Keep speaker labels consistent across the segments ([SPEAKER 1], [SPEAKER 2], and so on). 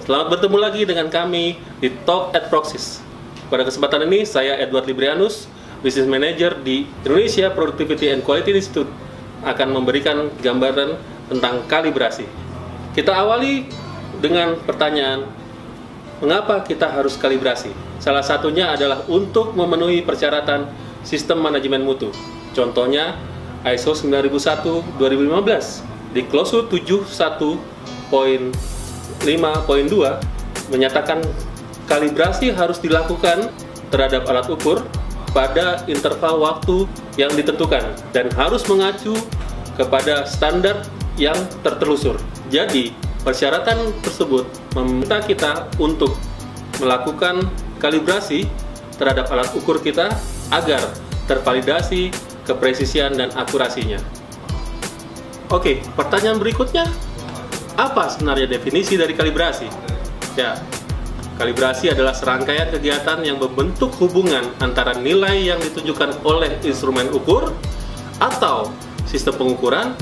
[SPEAKER 1] Selamat bertemu lagi dengan kami di Talk at Proxys. Pada kesempatan ini, saya Edward Librianus, Business Manager di Indonesia Productivity and Quality Institute, akan memberikan gambaran tentang kalibrasi. Kita awali dengan pertanyaan, mengapa kita harus kalibrasi? Salah satunya adalah untuk memenuhi persyaratan sistem manajemen mutu. Contohnya, ISO 9001-2015 di Klausul 71.5.2 menyatakan kalibrasi harus dilakukan terhadap alat ukur pada interval waktu yang ditentukan dan harus mengacu kepada standar yang tertelusur. Jadi, persyaratan tersebut meminta kita untuk melakukan kalibrasi terhadap alat ukur kita agar tervalidasi kepresisian dan akurasinya. Oke, pertanyaan berikutnya, apa sebenarnya definisi dari kalibrasi? Ya, kalibrasi adalah serangkaian kegiatan yang membentuk hubungan antara nilai yang ditunjukkan oleh instrumen ukur atau sistem pengukuran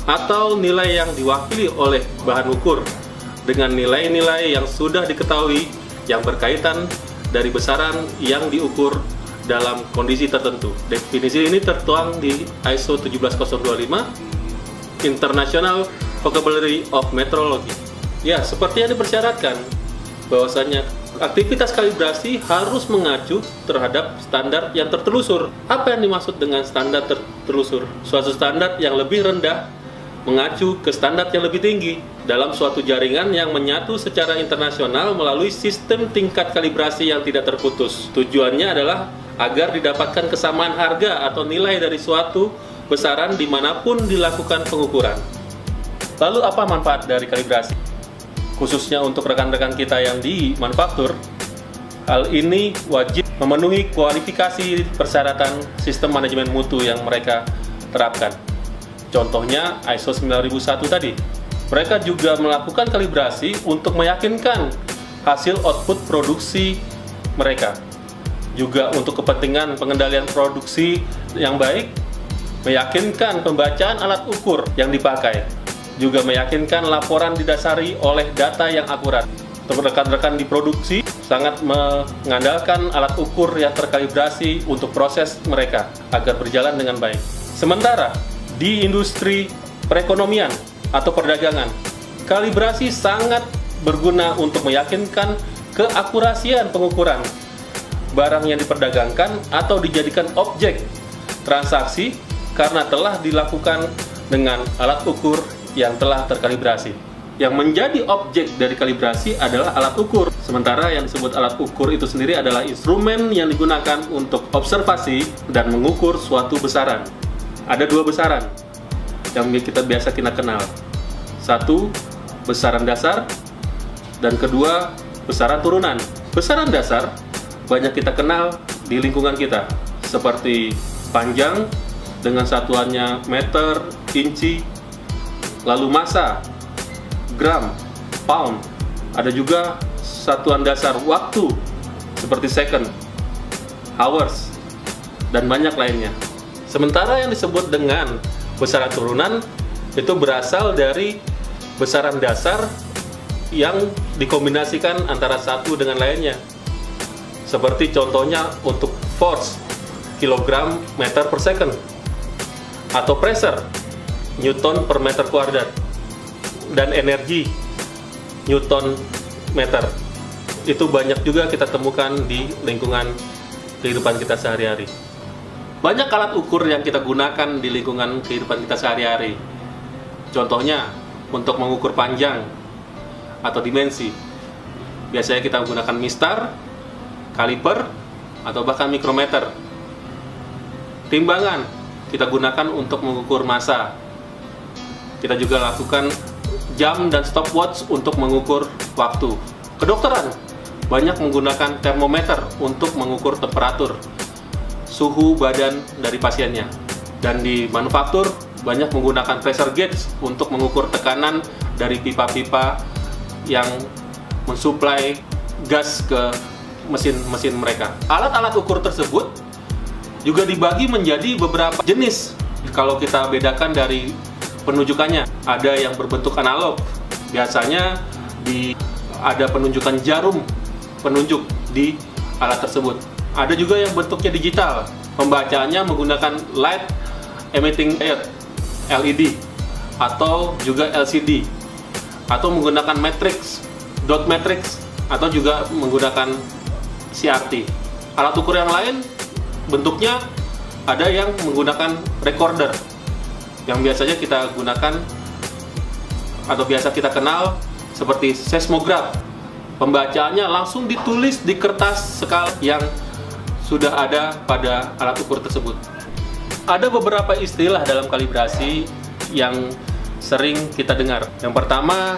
[SPEAKER 1] atau nilai yang diwakili oleh bahan ukur dengan nilai-nilai yang sudah diketahui yang berkaitan dari besaran yang diukur dalam kondisi tertentu. Definisi ini tertuang di ISO 17025 International Vocabulary of Metrology. Ya, seperti yang dipersyaratkan, bahwasanya aktivitas kalibrasi harus mengacu terhadap standar yang tertelusur. Apa yang dimaksud dengan standar tertelusur? Suatu standar yang lebih rendah mengacu ke standar yang lebih tinggi dalam suatu jaringan yang menyatu secara internasional melalui sistem tingkat kalibrasi yang tidak terputus. Tujuannya adalah agar didapatkan kesamaan harga atau nilai dari suatu besaran dimanapun dilakukan pengukuran. Lalu apa manfaat dari kalibrasi? Khususnya untuk rekan-rekan kita yang di manufaktur, hal ini wajib memenuhi kualifikasi persyaratan sistem manajemen mutu yang mereka terapkan. Contohnya ISO 9001 tadi. Mereka juga melakukan kalibrasi untuk meyakinkan hasil output produksi mereka. Juga untuk kepentingan pengendalian produksi yang baik, meyakinkan pembacaan alat ukur yang dipakai, juga meyakinkan laporan didasari oleh data yang akurat. Rekan-rekan di produksi sangat mengandalkan alat ukur yang terkalibrasi untuk proses mereka agar berjalan dengan baik. Sementara di industri perekonomian atau perdagangan, kalibrasi sangat berguna untuk meyakinkan keakurasian pengukuran barang yang diperdagangkan atau dijadikan objek transaksi karena telah dilakukan dengan alat ukur yang telah terkalibrasi. Yang menjadi objek dari kalibrasi adalah alat ukur. Sementara yang disebut alat ukur itu sendiri adalah instrumen yang digunakan untuk observasi dan mengukur suatu besaran. Ada dua besaran yang kita kenal. Satu, besaran dasar, dan kedua, besaran turunan. Besaran dasar banyak kita kenal di lingkungan kita, seperti panjang dengan satuannya meter, inci, lalu massa, gram, pound. Ada juga satuan dasar waktu seperti second, hours, dan banyak lainnya. Sementara yang disebut dengan besaran turunan itu berasal dari besaran dasar yang dikombinasikan antara satu dengan lainnya. Seperti contohnya untuk force, kilogram meter per second, atau pressure, newton per meter kuadrat, dan energi, newton meter. Itu banyak juga kita temukan di lingkungan kehidupan kita sehari-hari. Banyak alat ukur yang kita gunakan di lingkungan kehidupan kita sehari-hari. Contohnya, untuk mengukur panjang atau dimensi, biasanya kita menggunakan mistar, kaliper, atau bahkan mikrometer. Timbangan kita gunakan untuk mengukur massa. Kita juga lakukan jam dan stopwatch untuk mengukur waktu. Kedokteran banyak menggunakan termometer untuk mengukur temperatur, suhu badan dari pasiennya. Dan di manufaktur banyak menggunakan pressure gauge untuk mengukur tekanan dari pipa-pipa yang mensuplai gas ke mesin-mesin mereka. Alat-alat ukur tersebut juga dibagi menjadi beberapa jenis. Kalau kita bedakan dari penunjukannya, ada yang berbentuk analog, biasanya di ada penunjukan jarum penunjuk di alat tersebut. Ada juga yang bentuknya digital, pembacaannya menggunakan light emitting diode LED atau juga LCD, atau menggunakan matrix, dot matrix, atau juga menggunakan CRT. Alat ukur yang lain bentuknya ada yang menggunakan recorder, yang biasanya kita gunakan atau biasa kita kenal seperti seismograf. Pembacaannya langsung ditulis di kertas skala yang sudah ada pada alat ukur tersebut. Ada beberapa istilah dalam kalibrasi yang sering kita dengar. Yang pertama,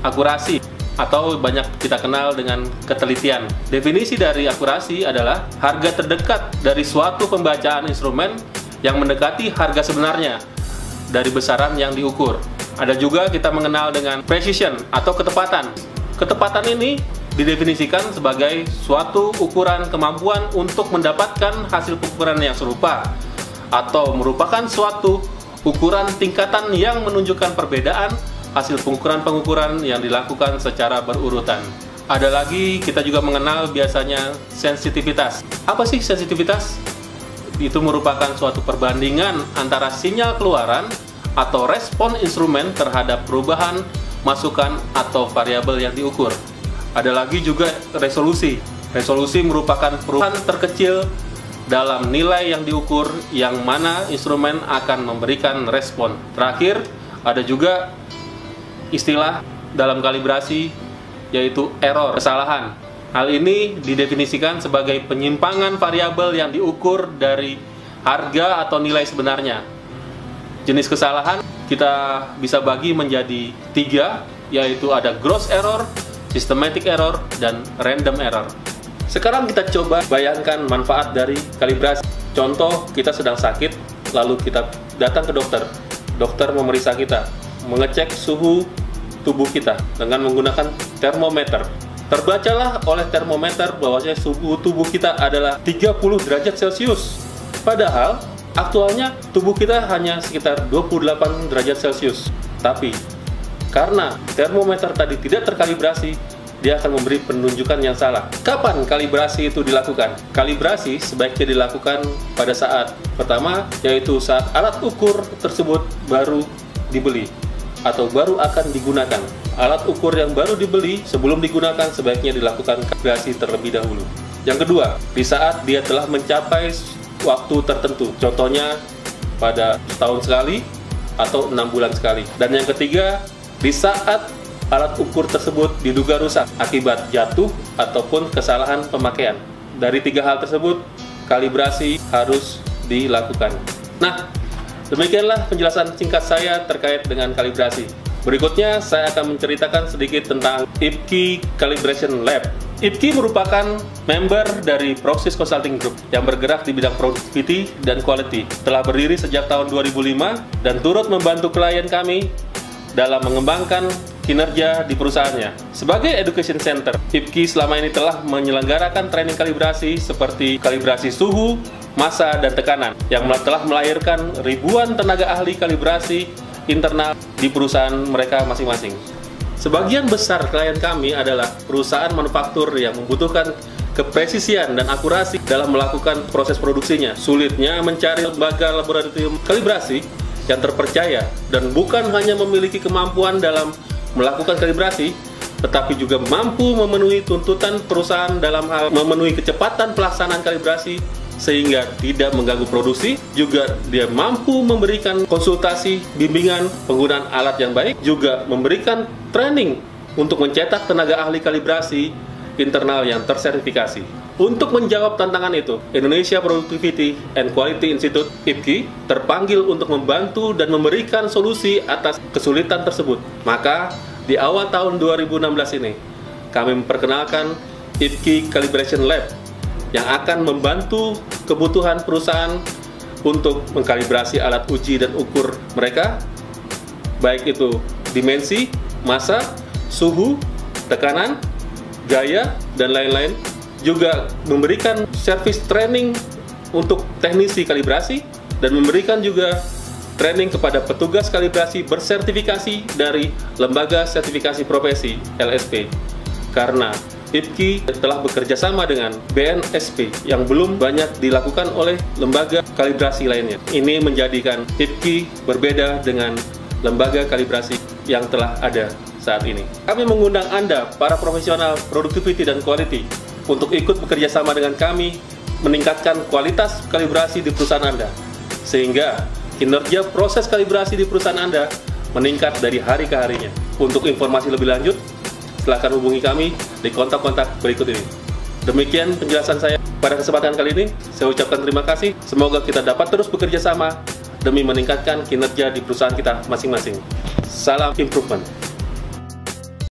[SPEAKER 1] akurasi, atau banyak kita kenal dengan ketelitian. Definisi dari akurasi adalah harga terdekat dari suatu pembacaan instrumen yang mendekati harga sebenarnya dari besaran yang diukur. Ada juga kita mengenal dengan precision atau ketepatan. Ketepatan ini didefinisikan sebagai suatu ukuran kemampuan untuk mendapatkan hasil pengukuran yang serupa, atau merupakan suatu ukuran tingkatan yang menunjukkan perbedaan hasil pengukuran-pengukuran yang dilakukan secara berurutan. Ada lagi kita juga mengenal biasanya sensitivitas. Apa sih sensitivitas? Itu merupakan suatu perbandingan antara sinyal keluaran atau respon instrumen terhadap perubahan, masukan, atau variabel yang diukur. Ada lagi juga resolusi. Resolusi merupakan perubahan terkecil dalam nilai yang diukur yang mana instrumen akan memberikan respon. Terakhir, ada juga istilah dalam kalibrasi yaitu error, kesalahan. Hal ini didefinisikan sebagai penyimpangan variabel yang diukur dari harga atau nilai sebenarnya. Jenis kesalahan kita bisa bagi menjadi 3, yaitu ada gross error, systematic error, dan random error. Sekarang kita coba bayangkan manfaat dari kalibrasi. Contoh, kita sedang sakit, lalu kita datang ke dokter. Dokter memeriksa kita, mengecek suhu tubuh kita dengan menggunakan termometer. Terbacalah oleh termometer bahwasanya suhu tubuh kita adalah 30 derajat Celcius. Padahal aktualnya tubuh kita hanya sekitar 28 derajat Celcius. Tapi karena termometer tadi tidak terkalibrasi, dia akan memberi penunjukan yang salah. Kapan kalibrasi itu dilakukan? Kalibrasi sebaiknya dilakukan pada saat pertama, yaitu saat alat ukur tersebut baru dibeli atau baru akan digunakan. Alat ukur yang baru dibeli sebelum digunakan sebaiknya dilakukan kalibrasi terlebih dahulu. Yang kedua, di saat dia telah mencapai waktu tertentu, contohnya pada setahun sekali atau 6 bulan sekali. Dan yang ketiga, di saat alat ukur tersebut diduga rusak akibat jatuh ataupun kesalahan pemakaian. Dari 3 hal tersebut, kalibrasi harus dilakukan. Nah, demikianlah penjelasan singkat saya terkait dengan kalibrasi. Berikutnya, saya akan menceritakan sedikit tentang IPKI Calibration Lab. IPKI merupakan member dari Proxys Consulting Group yang bergerak di bidang productivity dan quality. Telah berdiri sejak tahun 2005 dan turut membantu klien kami dalam mengembangkan kinerja di perusahaannya. Sebagai education center, IPKI selama ini telah menyelenggarakan training kalibrasi seperti kalibrasi suhu, massa, dan tekanan yang telah melahirkan ribuan tenaga ahli kalibrasi internal di perusahaan mereka masing-masing. Sebagian besar klien kami adalah perusahaan manufaktur yang membutuhkan kepresisian dan akurasi dalam melakukan proses produksinya. Sulitnya mencari lembaga laboratorium kalibrasi yang terpercaya dan bukan hanya memiliki kemampuan dalam melakukan kalibrasi, tetapi juga mampu memenuhi tuntutan perusahaan dalam hal memenuhi kecepatan pelaksanaan kalibrasi sehingga tidak mengganggu produksi. Juga dia mampu memberikan konsultasi, bimbingan, penggunaan alat yang baik, juga memberikan training untuk mencetak tenaga ahli kalibrasi internal yang tersertifikasi. Untuk menjawab tantangan itu, Indonesia Productivity and Quality Institute (IPQI) terpanggil untuk membantu dan memberikan solusi atas kesulitan tersebut. Maka di awal tahun 2016 ini, kami memperkenalkan IPQI Calibration Lab yang akan membantu kebutuhan perusahaan untuk mengkalibrasi alat uji dan ukur mereka, baik itu dimensi, massa, suhu, tekanan, gaya, dan lain-lain. Juga memberikan service training untuk teknisi kalibrasi dan memberikan juga training kepada petugas kalibrasi bersertifikasi dari Lembaga Sertifikasi Profesi (LSP). karena IPKI telah bekerja sama dengan BNSP yang belum banyak dilakukan oleh lembaga kalibrasi lainnya. Ini menjadikan IPKI berbeda dengan lembaga kalibrasi yang telah ada saat ini. Kami mengundang Anda, para profesional productivity dan quality, untuk ikut bekerja sama dengan kami meningkatkan kualitas kalibrasi di perusahaan Anda, sehingga kinerja proses kalibrasi di perusahaan Anda meningkat dari hari ke harinya. Untuk informasi lebih lanjut, silahkan hubungi kami di kontak-kontak berikut ini. Demikian penjelasan saya pada kesempatan kali ini. Saya ucapkan terima kasih. Semoga kita dapat terus bekerja sama demi meningkatkan kinerja di perusahaan kita masing-masing. Salam improvement.